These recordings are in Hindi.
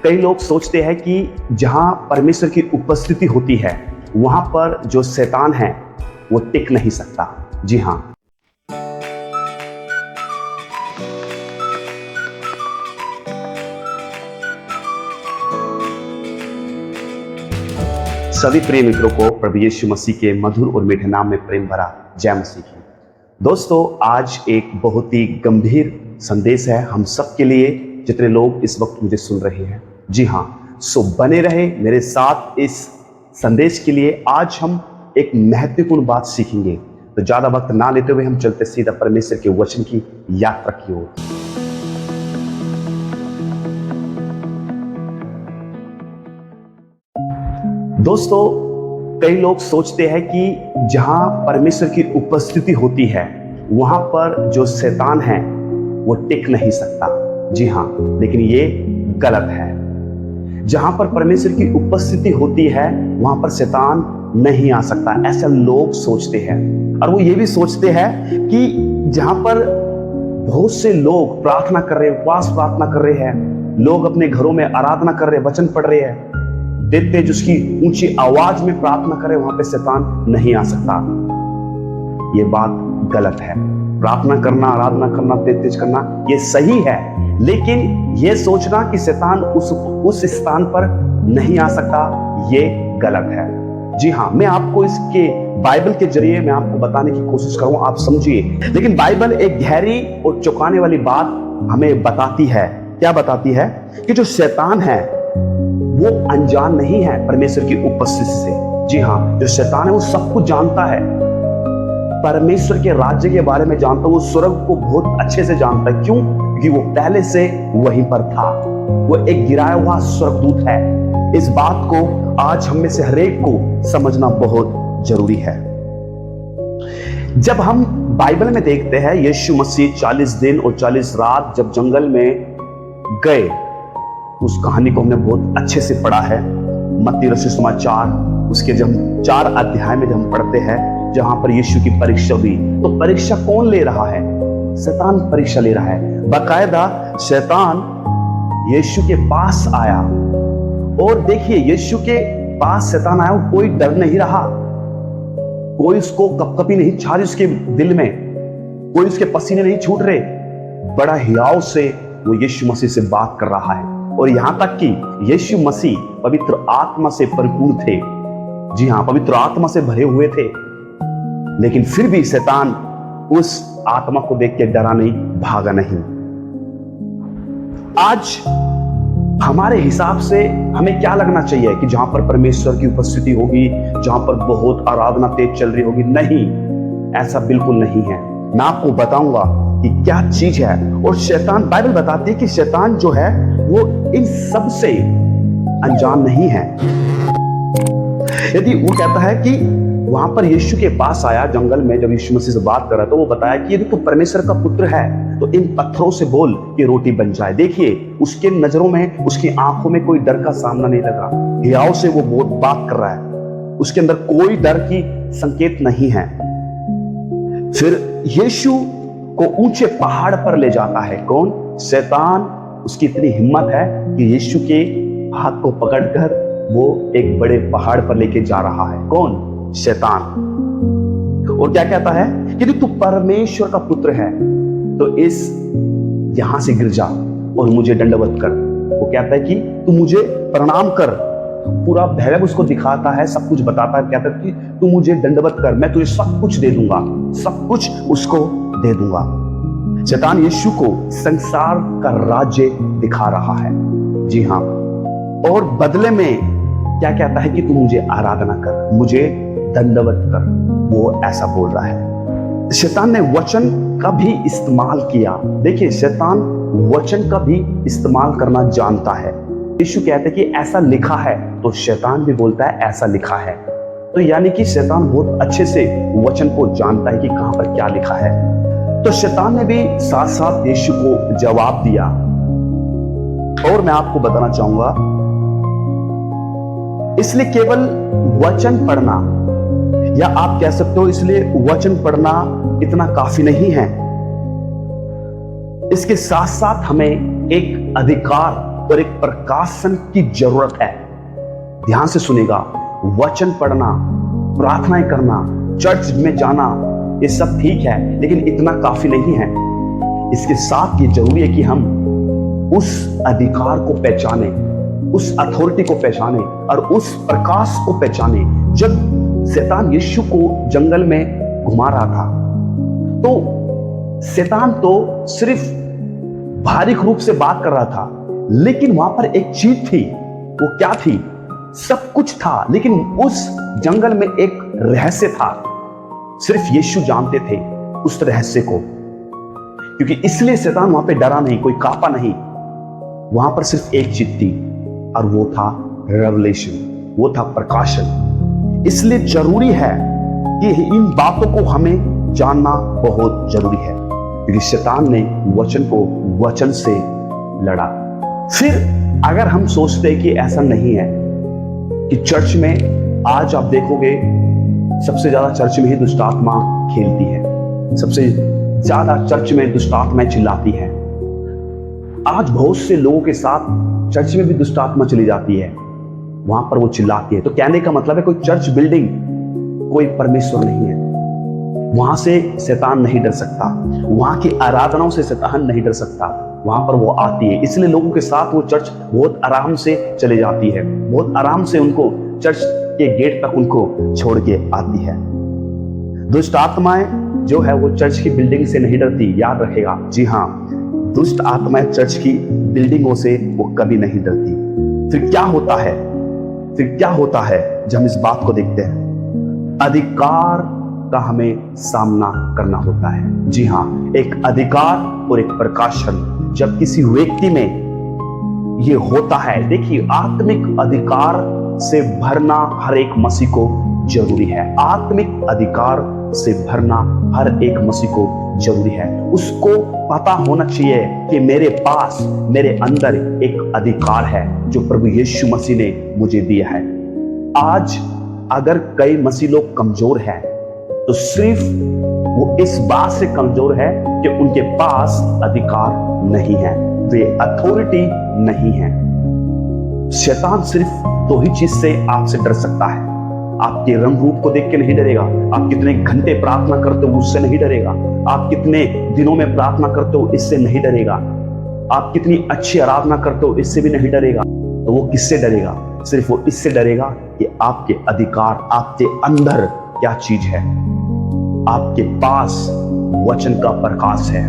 कई लोग सोचते हैं कि जहां परमेश्वर की उपस्थिति होती है वहां पर जो शैतान है वो टिक नहीं सकता। जी हां, सभी प्रिय मित्रों को प्रभु यीशु मसीह के मधुर और मीठे नाम में प्रेम भरा जय मसीह की। दोस्तों, आज एक बहुत ही गंभीर संदेश है हम सब के लिए, जितने लोग इस वक्त मुझे सुन रहे हैं। जी हाँ, सो बने रहे मेरे साथ इस संदेश के लिए। आज हम एक महत्वपूर्ण बात सीखेंगे, तो ज्यादा वक्त ना लेते हुए हम चलते सीधा परमेश्वर के वचन की यात्रा की ओर। दोस्तों, कई लोग सोचते हैं कि जहां परमेश्वर की उपस्थिति होती है वहां पर जो शैतान है वो टिक नहीं सकता। जी हां, लेकिन ये गलत है। जहां पर परमेश्वर की उपस्थिति होती है वहां पर शैतान नहीं आ सकता, ऐसा लोग सोचते हैं। और वो ये भी सोचते हैं कि जहां पर बहुत से लोग प्रार्थना कर रहे हैं, उपवास प्रार्थना कर रहे हैं, लोग अपने घरों में आराधना कर रहे हैं, वचन पढ़ रहे हैं, देते जिसकी ऊंची आवाज में प्रार्थना करे वहां पे शैतान नहीं आ सकता। ये बात गलत है। प्रार्थना करना, आराधना करना, तेज करना ये सही है, लेकिन ये सोचना कि शैतान उस स्थान पर नहीं आ सकता ये गलत है। जी हाँ, मैं आपको इसके बाइबल के जरिए मैं आपको बताने की कोशिश करूंगा, आप समझिए। लेकिन बाइबल एक गहरी और चौंकाने वाली बात हमें बताती है। क्या बताती है? कि जो शैतान है वो अनजान नहीं है परमेश्वर की उपस्थिति से। जी हाँ, जो शैतान है वो सब कुछ जानता है, परमेश्वर के राज्य के बारे में जानता है, वो स्वर्ग को बहुत अच्छे से जानता है। क्यों? क्योंकि वो पहले से वहीं पर था, वो एक गिराया हुआ स्वर्गदूत है। इस बात को आज हम में से हरेक को समझना बहुत जरूरी है। जब हम बाइबल में देखते हैं यीशु मसीह 40 दिन और 40 रात जब जंगल में गए, उस कहानी को हमने बहुत अच्छे से पढ़ा है। मत्ती रचित समाचार उसके जब 4 अध्याय में जब हम पढ़ते हैं, जहां पर यीशु की परीक्षा हुई, तो परीक्षा कौन ले रहा है? शैतान परीक्षा ले रहा है। बाकायदा शैतान यीशु के पास आया, और देखिए यीशु के पास शैतान आया, कोई डर नहीं रहा, कोई उसको कपकपी नहीं छा रही उसके दिल में, कोई उसके पसीने नहीं छूट रहे। बड़ा हियाव से वो यीशु मसीह से बात कर रहा है, और यहां तक कि यीशु मसीह पवित्र आत्मा से परिपूर्ण थे। जी हां, पवित्र आत्मा से भरे हुए थे, लेकिन फिर भी शैतान उस आत्मा को देख के डरा नहीं, भागा नहीं। आज हमारे हिसाब से हमें क्या लगना चाहिए कि जहां पर परमेश्वर की उपस्थिति होगी, जहां पर बहुत आराधना तेज चल रही होगी? नहीं, ऐसा बिल्कुल नहीं है। मैं आपको बताऊंगा कि क्या चीज है। और शैतान, बाइबल बताती है कि शैतान जो है वो इन सब से अनजान नहीं है। यदि वो कहता है कि वहां पर यीशु के पास आया जंगल में, जब यीशु मसीह से बात कर रहा तो वो बताया कि यदि तू परमेश्वर का पुत्र है तो इन पत्थरों से बोल कि रोटी बन जाए। देखिए उसके नजरों में, उसकी आंखों में कोई डर का सामना नहीं लगा, हियाव से वो बहुत बात कर रहा है, उसके अंदर कोई डर की संकेत नहीं है। फिर यीशु को ऊंचे पहाड़ पर ले जाता है। कौन? शैतान। उसकी इतनी हिम्मत है कि यीशु के हाथ को पकड़कर वो एक बड़े पहाड़ पर लेके जा रहा है। कौन? शैतान। और क्या कहता है कि यदि तू परमेश्वर का पुत्र है तो इस यहां से गिर जा और मुझे दंडवत कर। वो कहता है कि तू मुझे प्रणाम कर, पूरा भैरव उसको दिखाता है, सब कुछ बताता है, कहता है कि तू मुझे दंडवत कर, मैं तुझे सब कुछ दे दूंगा, सब कुछ उसको दे दूंगा। शैतान यीशु को संसार का राज्य दिखा रहा है। जी हां, और बदले में क्या कहता है कि तू मुझे आराधना कर, मुझे दंडवत कर, वो ऐसा बोल रहा है। शैतान ने वचन का भी इस्तेमाल किया। देखिए शैतान वचन का भी इस्तेमाल करना जानता है। यीशु कहते हैं कि ऐसा लिखा है, तो शैतान भी बोलता है ऐसा लिखा है। तो यानी कि शैतान बहुत अच्छे से वचन को जानता है कि कहां पर क्या लिखा है। तो शैतान ने भी साथ साथ यीशु को जवाब दिया। और मैं आपको बताना चाहूंगा, इसलिए केवल वचन पढ़ना, या आप कह सकते हो इसलिए वचन पढ़ना इतना काफी नहीं है। इसके साथ साथ हमें एक अधिकार और एक प्रकाशन की जरूरत है। ध्यान से सुनेगा, वचन पढ़ना, प्रार्थनाएं करना, चर्च में जाना, ये सब ठीक है, लेकिन इतना काफी नहीं है। इसके साथ ये जरूरी है कि हम उस अधिकार को पहचाने, उस अथॉरिटी को पहचाने और उस प्रकाश को पहचाने। जब शैतान यीशु को जंगल में घुमा रहा था, तो शैतान तो सिर्फ बाहरिक रूप से बात कर रहा था, लेकिन वहां पर एक चीज थी। वो क्या थी? सब कुछ था, लेकिन उस जंगल में एक रहस्य था। सिर्फ यीशु जानते थे उस रहस्य को, क्योंकि इसलिए शैतान वहां पे डरा नहीं, कोई कांपा नहीं। वहां पर सिर्फ एक चीज थी और वो था रेवलेशन, वो था प्रकाशन। इसलिए जरूरी है कि इन बातों को हमें जानना बहुत जरूरी है, क्योंकि शैतान ने वचन को वचन से लड़ा। फिर अगर हम सोचते हैं कि ऐसा नहीं है, कि चर्च में आज आप देखोगे सबसे ज्यादा चर्च में ही दुष्ट आत्मा खेलती है, सबसे ज्यादा चर्च में दुष्ट आत्माएं चिल्लाती है। आज बहुत से लोगों के साथ चर्च में भी दुष्ट आत्मा चली जाती है, वहां पर वो चिल्लाती है। तो कहने का मतलब है कोई चर्च बिल्डिंग कोई परमेश्वर नहीं है, वहां से शैतान नहीं डर सकता, वहां की आराधनाओं से शैतान नहीं डर सकता, वहां पर वो आती है। इसलिए लोगों के साथ वो चर्च बहुत आराम से चले जाती है, बहुत आराम से उनको चर्च के गेट तक उनको छोड़ के आती है। दुष्ट आत्माएं जो है वो चर्च की बिल्डिंग से नहीं डरती, याद रखेगा। जी हाँ, दुष्ट आत्माएं चर्च की बिल्डिंगों से वो कभी नहीं डरती। फिर क्या होता है? फिर क्या होता है जब हम इस बात को देखते हैं? अधिकार का हमें सामना करना होता है। जी हाँ, एक अधिकार और एक प्रकाशन जब किसी व्यक्ति में ये होता है। देखिए, आत्मिक अधिकार से भरना हर एक मसीह को जरूरी है। आत्मिक अधिकार से भरना हर एक मसीह को जरूरी है। उसको पता होना चाहिए कि मेरे पास, मेरे अंदर एक अधिकार है जो प्रभु यीशु मसीह ने मुझे दिया है। आज अगर कई मसीह लोग कमजोर हैं, तो सिर्फ वो इस बात से कमजोर है कि उनके पास अधिकार नहीं है, वे अथॉरिटी नहीं है। शैतान सिर्फ दो ही चीज से आपसे डर सकता है। आपके रंग रूप को देख के नहीं डरेगा, आप कितने घंटे प्रार्थना करते हो उससे नहीं डरेगा, आप कितने दिनों में प्रार्थना करते हो इससे नहीं डरेगा, आप कितनी अच्छी आराधना करते हो इससे भी नहीं डरेगा। तो वो किससे डरेगा? सिर्फ वो इससे डरेगा कि आपके अधिकार, आपके अंदर क्या चीज है। आपके पास वचन का प्रकाश है,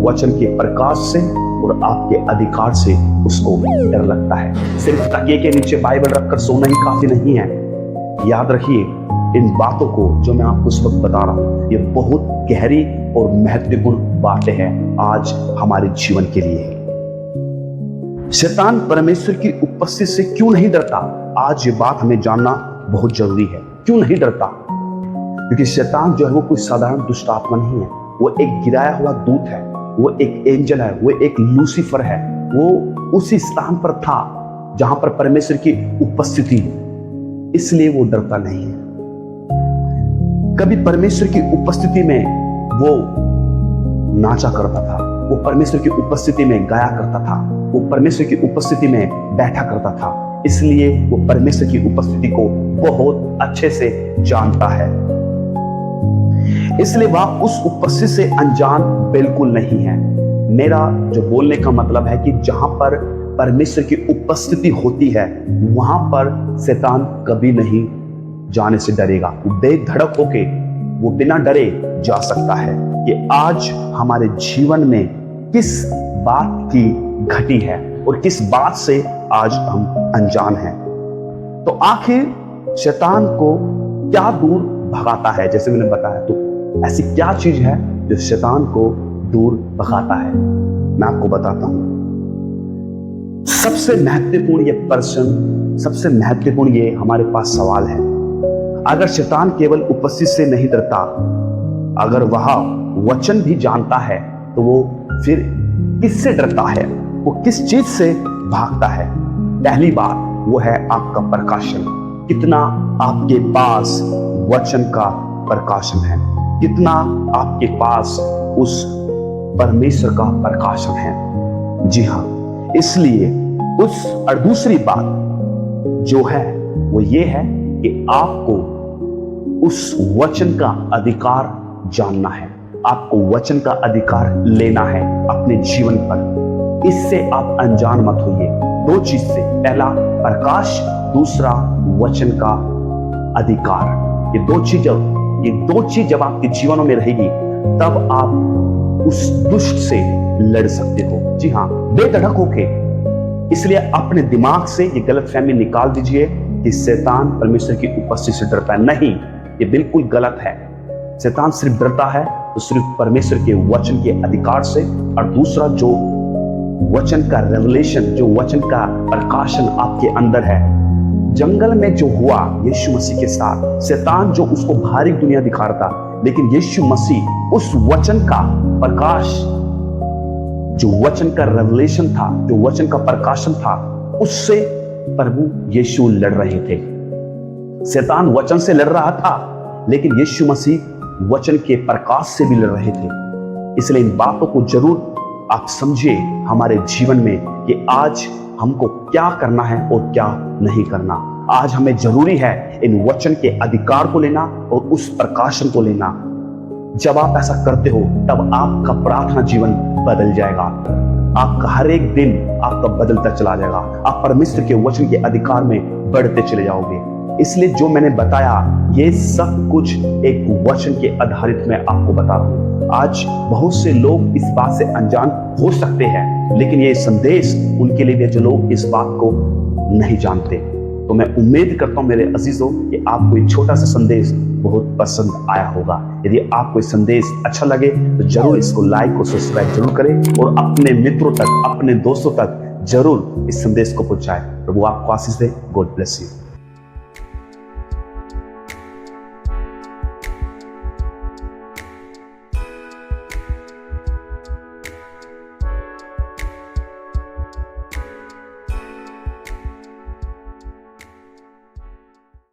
वचन के प्रकाश से और आपके अधिकार से उसको डर लगता है। सिर्फ तकिए के नीचे बाइबल रखकर सोना ही काफी नहीं है। याद रखिए, इन बातों को जो मैं आपको इस वक्त बता रहा हूं, ये बहुत गहरी और महत्वपूर्ण बातें हैं आज हमारे जीवन के लिए। शैतान परमेश्वर की उपस्थिति से क्यों नहीं डरता? आज ये बात हमें जानना बहुत जरूरी है। क्यों नहीं डरता? क्योंकि शैतान जो है वो कोई साधारण दुष्ट आत्मा नहीं है, वो एक गिराया हुआ दूत है, वो एक एंजल है, वो एक लूसीफर है। वो उसी स्थान पर था जहां पर परमेश्वर की उपस्थिति, इसलिए वो डरता नहीं है। कभी परमेश्वर की उपस्थिति में वो नाचा करता था, वो परमेश्वर की उपस्थिति में गाया करता था, वो परमेश्वर की उपस्थिति में बैठा करता था। इसलिए वो परमेश्वर की उपस्थिति को बहुत अच्छे से जानता है। इसलिए वह उस उपस्थिति से अनजान बिल्कुल नहीं है। मेरा जो बोलने का मतलब है कि जहां पर परमेश्वर की उपस्थिति होती है, वहां पर शैतान कभी नहीं जाने से डरेगा। वो बेधड़क होके, वो बिना डरे जा सकता है कि आज हमारे जीवन में किस बात की घटी है और किस बात से आज हम अनजान हैं। तो आखिर शैतान को क्या दूर भगाता है? जैसे मैंने बताया, तो ऐसी क्या चीज है जो शैतान को दूर भगाता है? मैं आपको बताता हूं। सबसे महत्वपूर्ण ये प्रश्न, सबसे महत्वपूर्ण ये हमारे पास सवाल है। अगर शैतान केवल उपस्थिति से नहीं डरता, अगर वह वचन भी जानता है, तो वो फिर किससे डरता है? वो किस चीज से भागता है? पहली बात वो है आपका प्रकाशन। कितना आपके पास वचन का प्रकाशन है, कितना आपके पास उस परमेश्वर का प्रकाशन है। जी हाँ, इसलिए और दूसरी बात जो है वो ये है कि आपको उस वचन का अधिकार जानना है, आपको वचन का अधिकार लेना है अपने जीवन पर। इससे आप अनजान मत होइए। दो चीज से, पहला प्रकाश, दूसरा वचन का अधिकार। ये दो चीज जब आपके जीवनों में रहेगी तब आप उस दुष्ट से लड़ सकते हो। जी हाँ, बेधड़क होके। इसलिए अपने दिमाग से ये गलतफहमी निकाल दीजिए कि शैतान परमेश्वर की उपस्थिति से डरता है। नहीं, ये बिल्कुल गलत है। शैतान सिर्फ डरता है तो सिर्फ परमेश्वर के वचन के अधिकार से, और दूसरा जो वचन का रेवलेशन, जो वचन का प्रकाशन आपके अंदर है। जंगल में जो हुआ यीशु मसीह के साथ, शैतान जो उसको बाहरी दुनिया दिखा रहा था, लेकिन यीशु मसीह उस वचन का प्रकाश, जो वचन का रेवलेशन था, जो वचन का प्रकाशन था, उससे प्रभु यीशु लड़ रहे थे। शैतान वचन से लड़ रहा था, लेकिन यीशु मसीह वचन के प्रकाश से भी लड़ रहे थे। इसलिए इन बातों को जरूर आप समझिए हमारे जीवन में कि आज हमको क्या करना है और क्या नहीं करना। आज हमें जरूरी है इन वचन के अधिकार को लेना और उस प्रकाशन को लेना। जब आप ऐसा करते हो तब आपका प्रार्थना जीवन बदल जाएगा। आपका हर एक दिन आपका बदलता चला जाएगा। आप परमेश्वर के वचन के अधिकार में बढ़ते चले जाओगे। इसलिए जो मैंने बताया ये सब कुछ एक वचन के आधारित मैं आपको बता रहा हूं। आज बहुत से लोग इस बात से अनजान हो सकते हैं, लेकिन ये संदेश उनके लिए भी जो लोग इस बात को नहीं जानते। तो मैं उम्मीद करता हूं मेरे अजीजों कि आपको ये छोटा सा संदेश बहुत पसंद आया होगा। यदि आपको ये संदेश अच्छा लगे तो जरूर इसको लाइक और सब्सक्राइब जरूर करें और अपने मित्रों तक, अपने दोस्तों तक जरूर इस संदेश को पहुंचाएं। प्रभु आपको आशीष दे। God bless you.